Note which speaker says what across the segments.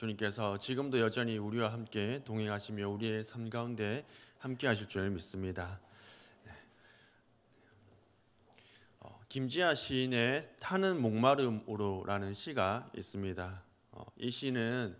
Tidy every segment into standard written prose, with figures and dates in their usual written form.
Speaker 1: 주님께서 지금도 여전히 우리와 함께 동행하시며 우리의 삶 가운데 함께 하실 줄 믿습니다. 김지아 시인의 타는 목마름으로라는 시가 있습니다. 이 시는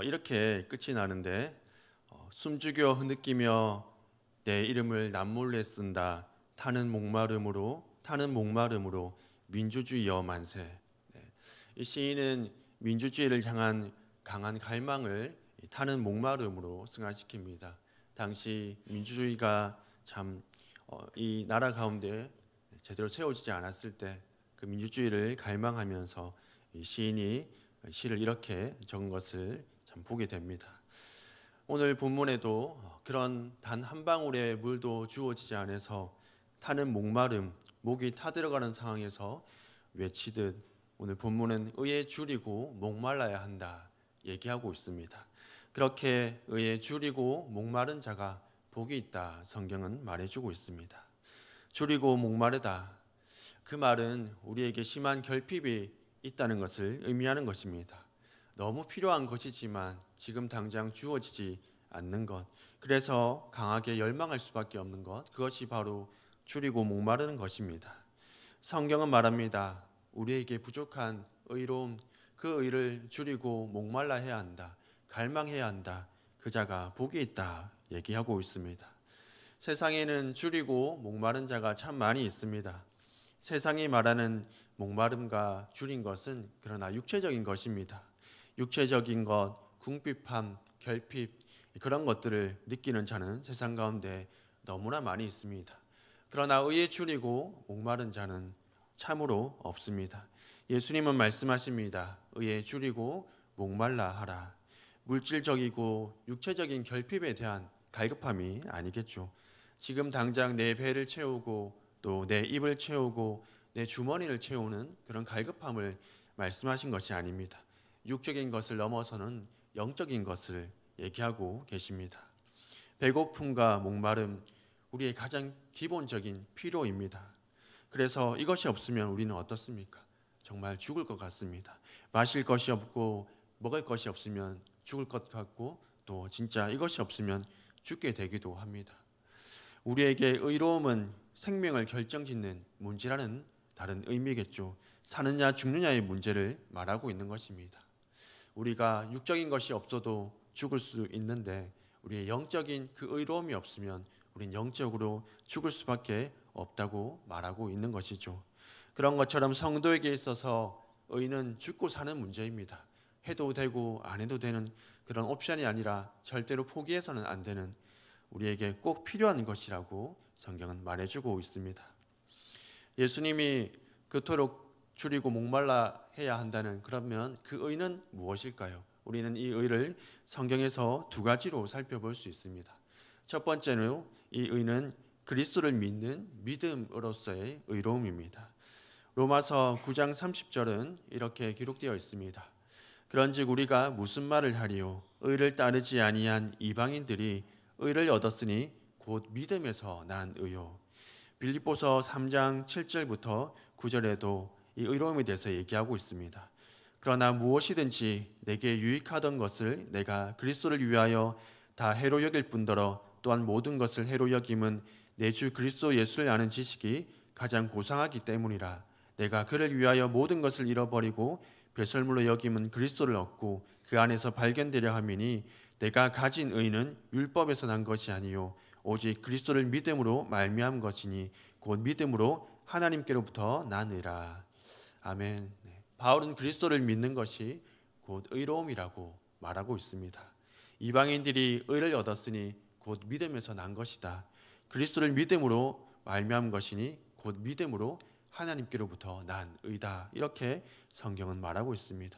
Speaker 1: 이렇게 끝이 나는데 숨죽여 흐느끼며 내 이름을 남몰래 쓴다. 타는 목마름으로 민주주의여 만세. 이 시인은 민주주의를 향한 강한 갈망을 타는 목마름으로 승화시킵니다. 당시 민주주의가 참 이 나라 가운데 제대로 세워지지 않았을 때 그 민주주의를 갈망하면서 이 시인이 시를 이렇게 적은 것을 참 보게 됩니다. 오늘 본문에도 그런 단 한 방울의 물도 주어지지 않아서 타는 목마름, 목이 타들어가는 상황에서 외치듯 오늘 본문은 의에 줄이고 목말라야 한다 얘기하고 있습니다. 그렇게 의에 줄이고 목마른 자가 복이 있다 성경은 말해주고 있습니다. 줄이고 목마르다, 그 말은 우리에게 심한 결핍이 있다는 것을 의미하는 것입니다. 너무 필요한 것이지만 지금 당장 주어지지 않는 것, 그래서 강하게 열망할 수밖에 없는 것, 그것이 바로 줄이고 목마르는 것입니다. 성경은 말합니다. 우리에게 부족한 의로움, 그 의를 줄이고 목말라 해야 한다, 갈망해야 한다, 그 자가 복이 있다 얘기하고 있습니다. 세상에는 줄이고 목마른 자가 참 많이 있습니다. 세상이 말하는 목마름과 줄인 것은 그러나 육체적인 것입니다. 육체적인 것, 궁핍함, 결핍, 그런 것들을 느끼는 자는 세상 가운데 너무나 많이 있습니다. 그러나 의에 줄이고 목마른 자는 참으로 없습니다. 예수님은 말씀하십니다. 의에 줄이고 목말라 하라. 물질적이고 육체적인 결핍에 대한 갈급함이 아니겠죠. 지금 당장 내 배를 채우고 또 내 입을 채우고 내 주머니를 채우는 그런 갈급함을 말씀하신 것이 아닙니다. 육적인 것을 넘어서는 영적인 것을 얘기하고 계십니다. 배고픔과 목마름, 우리의 가장 기본적인 필요입니다. 그래서 이것이 없으면 우리는 어떻습니까? 정말 죽을 것 같습니다. 마실 것이 없고 먹을 것이 없으면 죽을 것 같고 또 진짜 이것이 없으면 죽게 되기도 합니다. 우리에게 의로움은 생명을 결정짓는 문제라는 다른 의미겠죠. 사느냐 죽느냐의 문제를 말하고 있는 것입니다. 우리가 육적인 것이 없어도 죽을 수 있는데 우리의 영적인 그 의로움이 없으면 우린 영적으로 죽을 수밖에 없다고 말하고 있는 것이죠. 그런 것처럼 성도에게 있어서 의는 죽고 사는 문제입니다. 해도 되고 안 해도 되는 그런 옵션이 아니라 절대로 포기해서는 안 되는, 우리에게 꼭 필요한 것이라고 성경은 말해주고 있습니다. 예수님이 그토록 줄이고 목말라 해야 한다는, 그러면 그 의는 무엇일까요? 우리는 이 의를 성경에서 두 가지로 살펴볼 수 있습니다. 첫 번째는 이 의는 그리스도를 믿는 믿음으로서의 의로움입니다. 로마서 9장 30절은 이렇게 기록되어 있습니다. 그런즉 우리가 무슨 말을 하리요? 의를 따르지 아니한 이방인들이 의를 얻었으니 곧 믿음에서 난 의요. 빌립보서 3장 7절부터 9절에도 이 의로움에 대해서 얘기하고 있습니다. 그러나 무엇이든지 내게 유익하던 것을 내가 그리스도를 위하여 다 해로 여길 뿐더러 또한 모든 것을 해로 여김은 내 주 그리스도 예수를 아는 지식이 가장 고상하기 때문이라. 내가 그를 위하여 모든 것을 잃어버리고 배설물로 여김은 그리스도를 얻고 그 안에서 발견되려 함이니 내가 가진 의는 율법에서 난 것이 아니요 오직 그리스도를 믿음으로 말미암은 것이니 곧 믿음으로 하나님께로부터 난 의라. 아멘. 바울은 그리스도를 믿는 것이 곧 의로움이라고 말하고 있습니다. 이방인들이 의를 얻었으니 곧 믿음에서 난 것이다. 그리스도를 믿음으로 말미암은 것이니 곧 믿음으로 하나님께로부터 난 의다. 이렇게 성경은 말하고 있습니다.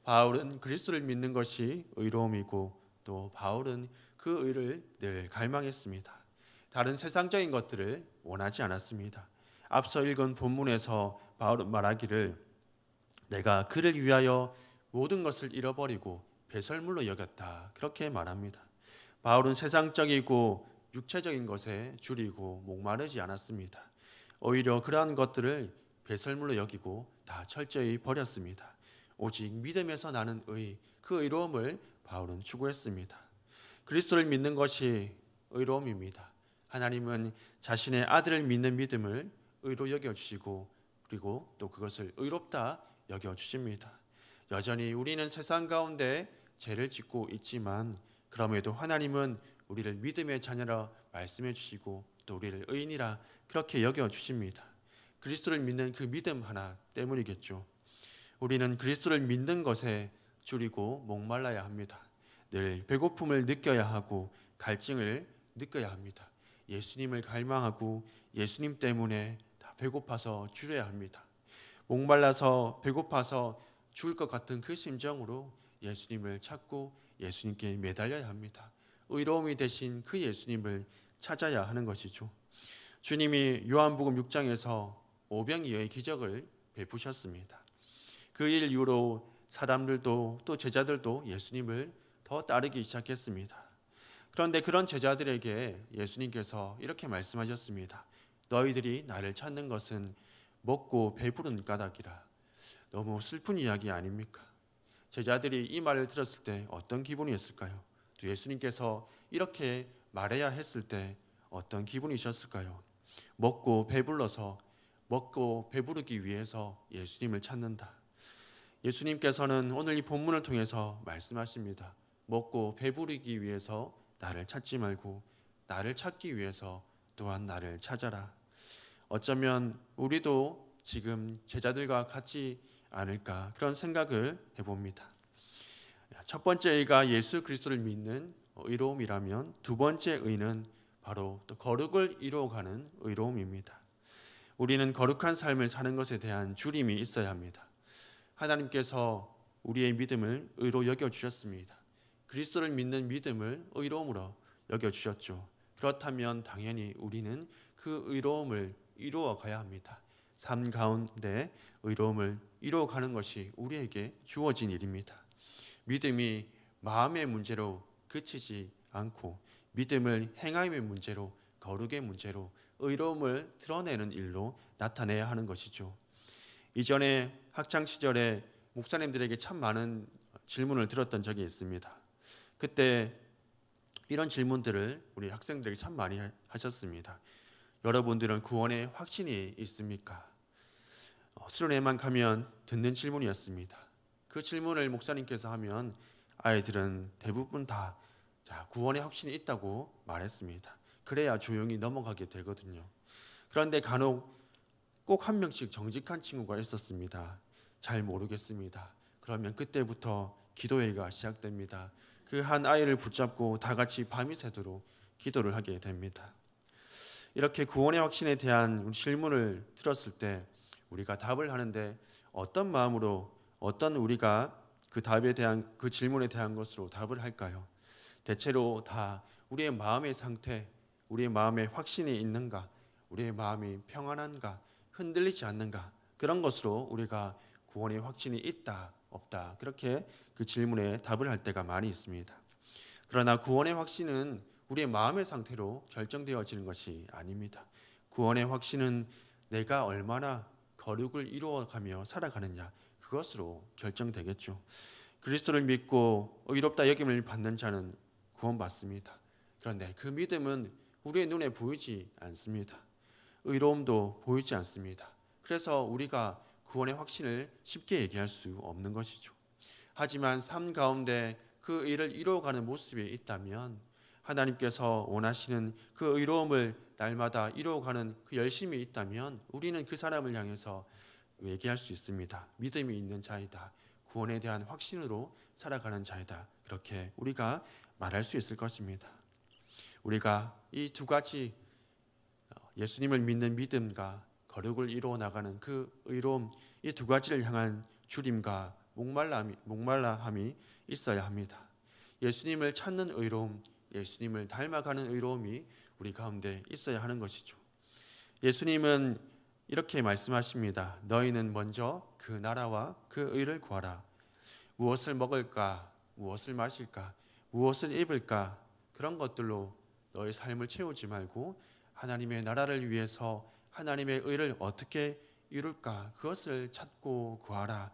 Speaker 1: 바울은 그리스도를 믿는 것이 의로움이고 또 바울은 그 의를 늘 갈망했습니다. 다른 세상적인 것들을 원하지 않았습니다. 앞서 읽은 본문에서 바울은 말하기를 내가 그를 위하여 모든 것을 잃어버리고 배설물로 여겼다. 그렇게 말합니다. 바울은 세상적이고 육체적인 것에 줄이고 목마르지 않았습니다. 오히려 그러한 것들을 배설물로 여기고 다 철저히 버렸습니다. 오직 믿음에서 나는 그 의로움을 바울은 추구했습니다. 그리스도를 믿는 것이 의로움입니다. 하나님은 자신의 아들을 믿는 믿음을 의로 여겨주시고 그리고 또 그것을 의롭다 여겨주십니다. 여전히 우리는 세상 가운데 죄를 짓고 있지만 그럼에도 하나님은 우리를 믿음의 자녀라 말씀해 주시고 또 우리를 의인이라 그렇게 여겨주십니다. 그리스도를 믿는 그 믿음 하나 때문이겠죠. 우리는 그리스도를 믿는 것에 줄이고 목말라야 합니다. 늘 배고픔을 느껴야 하고 갈증을 느껴야 합니다. 예수님을 갈망하고 예수님 때문에 다 배고파서 줄여야 합니다. 목말라서 배고파서 죽을 것 같은 그 심정으로 예수님을 찾고 예수님께 매달려야 합니다. 의로움이 되신 그 예수님을 찾아야 하는 것이죠. 주님이 요한복음 6장에서 오병이어의 기적을 베푸셨습니다. 그 일 이후로 사람들도 또 제자들도 예수님을 더 따르기 시작했습니다. 그런데 그런 제자들에게 예수님께서 이렇게 말씀하셨습니다. 너희들이 나를 찾는 것은 먹고 배부른 까닭이라. 너무 슬픈 이야기 아닙니까? 제자들이 이 말을 들었을 때 어떤 기분이었을까요? 또 예수님께서 이렇게 말해야 했을 때 어떤 기분이셨을까요? 먹고 배불러서 먹고 배부르기 위해서 예수님을 찾는다. 예수님께서는 오늘 이 본문을 통해서 말씀하십니다. 먹고 배부르기 위해서 나를 찾지 말고 나를 찾기 위해서 또한 나를 찾아라. 어쩌면 우리도 지금 제자들과 같지 않을까 그런 생각을 해봅니다. 첫 번째 의가 예수 그리스도를 믿는 의로움이라면 두 번째 의는 바로 또 거룩을 이루어가는 의로움입니다. 우리는 거룩한 삶을 사는 것에 대한 주림이 있어야 합니다. 하나님께서 우리의 믿음을 의로 여겨주셨습니다. 그리스도를 믿는 믿음을 의로움으로 여겨주셨죠. 그렇다면 당연히 우리는 그 의로움을 이루어 가야 합니다. 삶 가운데 의로움을 이루어가는 것이 우리에게 주어진 일입니다. 믿음이 마음의 문제로 그치지 않고 믿음을 행함의 문제로 거룩의 문제로 의로움을 드러내는 일로 나타내야 하는 것이죠. 이전에 학창시절에 목사님들에게 참 많은 질문을 들었던 적이 있습니다. 그때 이런 질문들을 우리 학생들에게 참 많이 하셨습니다. 여러분들은 구원의 확신이 있습니까? 수련회만 가면 듣는 질문이었습니다. 그 질문을 목사님께서 하면 아이들은 대부분 다 구원의 확신이 있다고 말했습니다. 그래야 조용히 넘어가게 되거든요. 그런데 간혹 꼭 한 명씩 정직한 친구가 있었습니다. 잘 모르겠습니다. 그러면 그때부터 기도회가 시작됩니다. 그 한 아이를 붙잡고 다 같이 밤이 새도록 기도를 하게 됩니다. 이렇게 구원의 확신에 대한 질문을 들었을 때 우리가 답을 하는데 어떤 마음으로 어떤 우리가 그 답에 대한 그 질문에 대한 것으로 답을 할까요? 대체로 다 우리의 마음의 상태, 우리의 마음에 확신이 있는가, 우리의 마음이 평안한가, 흔들리지 않는가 그런 것으로 우리가 구원의 확신이 있다, 없다 그렇게 그 질문에 답을 할 때가 많이 있습니다. 그러나 구원의 확신은 우리의 마음의 상태로 결정되어지는 것이 아닙니다. 구원의 확신은 내가 얼마나 거룩을 이루어가며 살아가느냐 그것으로 결정되겠죠. 그리스도를 믿고 의롭다 여김을 받는 자는 구원받습니다. 그런데 그 믿음은 우리의 눈에 보이지 않습니다. 의로움도 보이지 않습니다. 그래서 우리가 구원의 확신을 쉽게 얘기할 수 없는 것이죠. 하지만 삶 가운데 그 일을 이루어가는 모습이 있다면 하나님께서 원하시는 그 의로움을 날마다 이루어가는 그 열심이 있다면 우리는 그 사람을 향해서 얘기할 수 있습니다. 믿음이 있는 자이다. 구원에 대한 확신으로 살아가는 자이다. 그렇게 우리가 말할 수 있을 것입니다. 우리가 이 두 가지 예수님을 믿는 믿음과 거룩을 이루어 나가는 그 의로움 이 두 가지를 향한 주림과 목말라함이 있어야 합니다. 예수님을 찾는 의로움, 예수님을 닮아가는 의로움이 우리 가운데 있어야 하는 것이죠. 예수님은 이렇게 말씀하십니다. 너희는 먼저 그 나라와 그 의를 구하라. 무엇을 먹을까, 무엇을 마실까, 무엇을 입을까 그런 것들로 너희 삶을 채우지 말고 하나님의 나라를 위해서 하나님의 의를 어떻게 이룰까 그것을 찾고 구하라.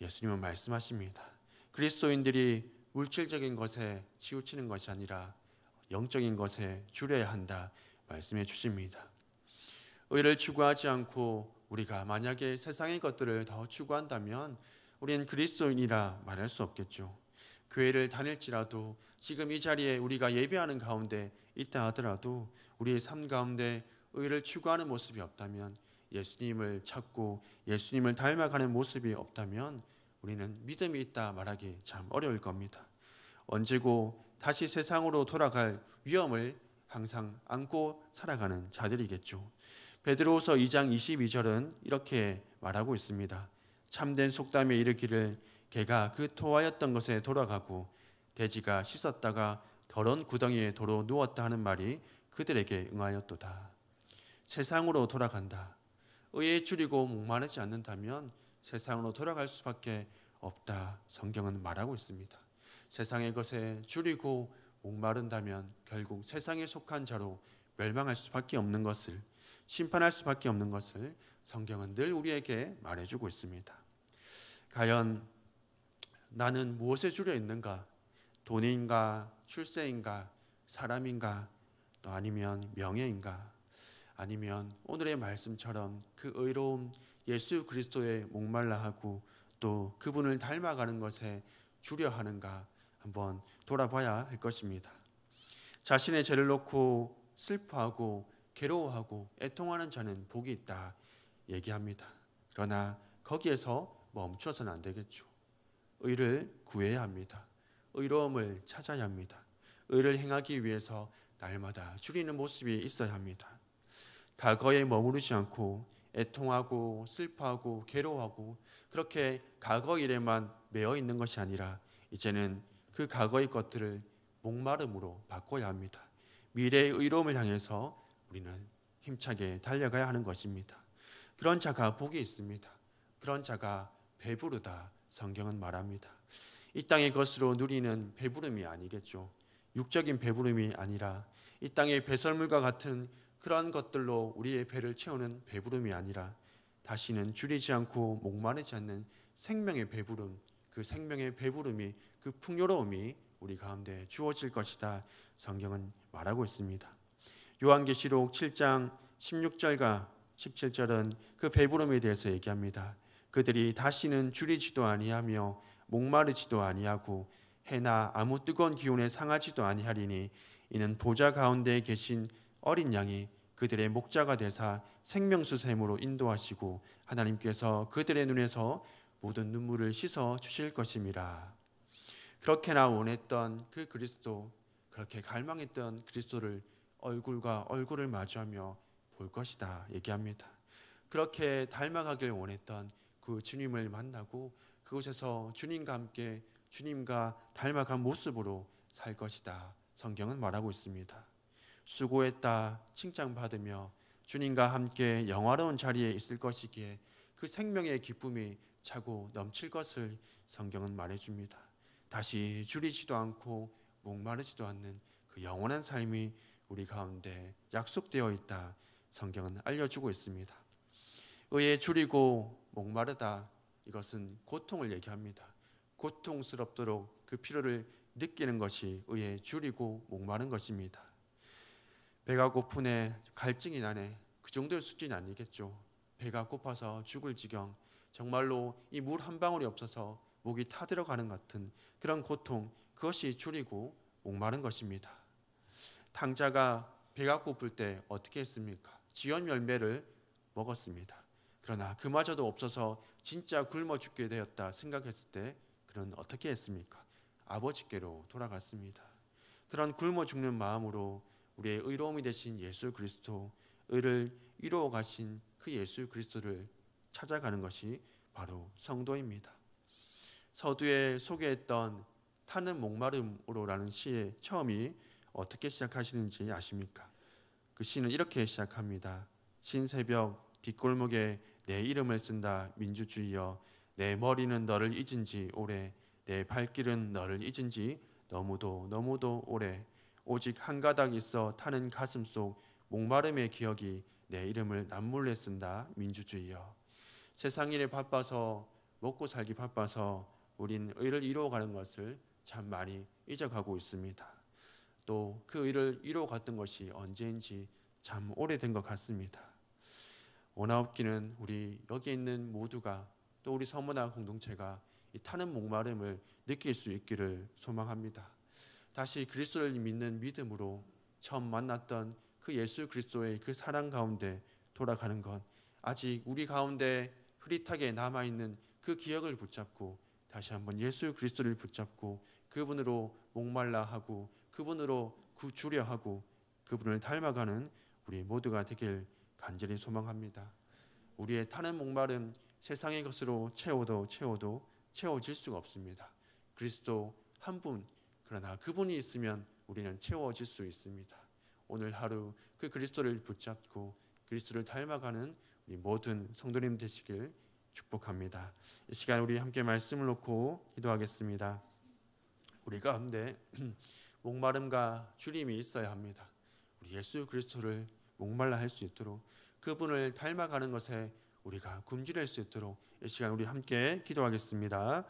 Speaker 1: 예수님은 말씀하십니다. 그리스도인들이 물질적인 것에 치우치는 것이 아니라 영적인 것에 줄여야 한다 말씀해 주십니다. 의를 추구하지 않고 우리가 만약에 세상의 것들을 더 추구한다면 우리는 그리스도인이라 말할 수 없겠죠. 교회를 다닐지라도 지금 이 자리에 우리가 예배하는 가운데 있다 하더라도 우리의 삶 가운데 의를 추구하는 모습이 없다면, 예수님을 찾고 예수님을 닮아가는 모습이 없다면 우리는 믿음이 있다 말하기 참 어려울 겁니다. 언제고 다시 세상으로 돌아갈 위험을 항상 안고 살아가는 자들이겠죠. 베드로후서 2장 22절은 이렇게 말하고 있습니다. 참된 속담에 이르기를 개가 그 토하였던 것에 돌아가고 돼지가 씻었다가 더러운 구덩이에 도로 누웠다 하는 말이 그들에게 응하였도다. 세상으로 돌아간다. 의에 줄이고 목마르지 않는다면 세상으로 돌아갈 수밖에 없다. 성경은 말하고 있습니다. 세상의 것에 줄이고 목마른다면 결국 세상에 속한 자로 멸망할 수밖에 없는 것을, 심판할 수밖에 없는 것을 성경은 늘 우리에게 말해주고 있습니다. 과연 나는 무엇에 줄여 있는가? 돈인가? 출세인가? 사람인가? 또 아니면 명예인가? 아니면 오늘의 말씀처럼 그 의로운 예수 그리스도에 목말라 하고 또 그분을 닮아가는 것에 주려 하는가 한번 돌아봐야 할 것입니다. 자신의 죄를 놓고 슬퍼하고 괴로워하고 애통하는 자는 복이 있다 얘기합니다. 그러나 거기에서 멈춰서는 안 되겠죠. 의를 구해야 합니다. 의로움을 찾아야 합니다. 의를 행하기 위해서 날마다 줄이는 모습이 있어야 합니다. 과거에 머무르지 않고 애통하고 슬퍼하고 괴로워하고 그렇게 과거 일에만 매여 있는 것이 아니라 이제는 그 과거의 것들을 목마름으로 바꿔야 합니다. 미래의 의로움을 향해서 우리는 힘차게 달려가야 하는 것입니다. 그런 자가 복이 있습니다. 그런 자가 배부르다 성경은 말합니다. 이 땅의 것으로 누리는 배부름이 아니겠죠. 육적인 배부름이 아니라 이 땅의 배설물과 같은 그러한 것들로 우리의 배를 채우는 배부름이 아니라 다시는 줄이지 않고 목마르지 않는 생명의 배부름, 그 생명의 배부름이, 그 풍요로움이 우리 가운데 주어질 것이다 성경은 말하고 있습니다. 요한계시록 7장 16절과 17절은 그 배부름에 대해서 얘기합니다. 그들이 다시는 줄이지도 아니하며 목마르지도 아니하고 해나 아무 뜨거운 기운에 상하지도 아니하리니 이는 보좌 가운데 계신 어린 양이 그들의 목자가 되사 생명수샘으로 인도하시고 하나님께서 그들의 눈에서 모든 눈물을 씻어 주실 것임이라. 그렇게나 원했던 그 그리스도, 그렇게 갈망했던 그리스도를 얼굴과 얼굴을 마주하며 볼 것이다 얘기합니다. 그렇게 닮아가길 원했던 그 주님을 만나고 그곳에서 주님과 함께 주님과 닮아간 모습으로 살 것이다 성경은 말하고 있습니다. 수고했다 칭찬받으며 주님과 함께 영화로운 자리에 있을 것이기에 그 생명의 기쁨이 차고 넘칠 것을 성경은 말해줍니다. 다시 줄이지도 않고 목마르지도 않는 그 영원한 삶이 우리 가운데 약속되어 있다 성경은 알려주고 있습니다. 의에 줄이고 목마르다, 이것은 고통을 얘기합니다. 고통스럽도록 그 필요를 느끼는 것이 의에 줄이고 목마른 것입니다. 배가 고프네, 갈증이 나네, 그 정도의 수준이 아니겠죠. 배가 고파서 죽을 지경, 정말로 이 물 한 방울이 없어서 목이 타들어가는 같은 그런 고통, 그것이 줄이고 목마른 것입니다. 탕자가 배가 고플 때 어떻게 했습니까? 지연 열매를 먹었습니다. 그러나 그마저도 없어서 진짜 굶어 죽게 되었다 생각했을 때 그는 어떻게 했습니까? 아버지께로 돌아갔습니다. 그런 굶어 죽는 마음으로 우리의 의로움이 되신 예수 그리스도, 의를 이루어 가신 그 예수 그리스도를 찾아가는 것이 바로 성도입니다. 서두에 소개했던 타는 목마름으로라는 시의 처음이 어떻게 시작하시는지 아십니까? 그 시는 이렇게 시작합니다. 신새벽 뒷골목에 내 이름을 쓴다 민주주의여, 내 머리는 너를 잊은 지 오래, 내 발길은 너를 잊은 지 너무도 오래. 오직 한 가닥 있어 타는 가슴 속 목마름의 기억이 내 이름을 남몰래 쓴다 민주주의여. 세상 일에 바빠서 먹고 살기 바빠서 우린 의를 이루어가는 것을 참 많이 잊어가고 있습니다. 또 그 의를 이루어갔던 것이 언제인지 참 오래된 것 같습니다. 원하옵기는 우리 여기 있는 모두가 또 우리 서문화 공동체가 이 타는 목마름을 느낄 수 있기를 소망합니다. 다시 그리스도를 믿는 믿음으로 처음 만났던 그 예수 그리스도의 그 사랑 가운데 돌아가는 것, 아직 우리 가운데 흐릿하게 남아있는 그 기억을 붙잡고 다시 한번 예수 그리스도를 붙잡고 그분으로 목말라 하고 그분으로 주려 하고 그분을 닮아가는 우리 모두가 되길 간절히 소망합니다. 우리의 타는 목마름 세상의 것으로 채워도 채워질 수가 없습니다. 그리스도 한 분, 그러나 그분이 있으면 우리는 채워질 수 있습니다. 오늘 하루 그 그리스도를 붙잡고 그리스도를 닮아가는 우리 모든 성도님 되시길 축복합니다. 이 시간 우리 함께 말씀을 놓고 기도하겠습니다. 우리 가운데 목마름과 주림이 있어야 합니다. 우리 예수 그리스도를 목말라 할 수 있도록 그분을 닮아가는 것에 우리가 굶주릴 수 있도록 이 시간 우리 함께 기도하겠습니다.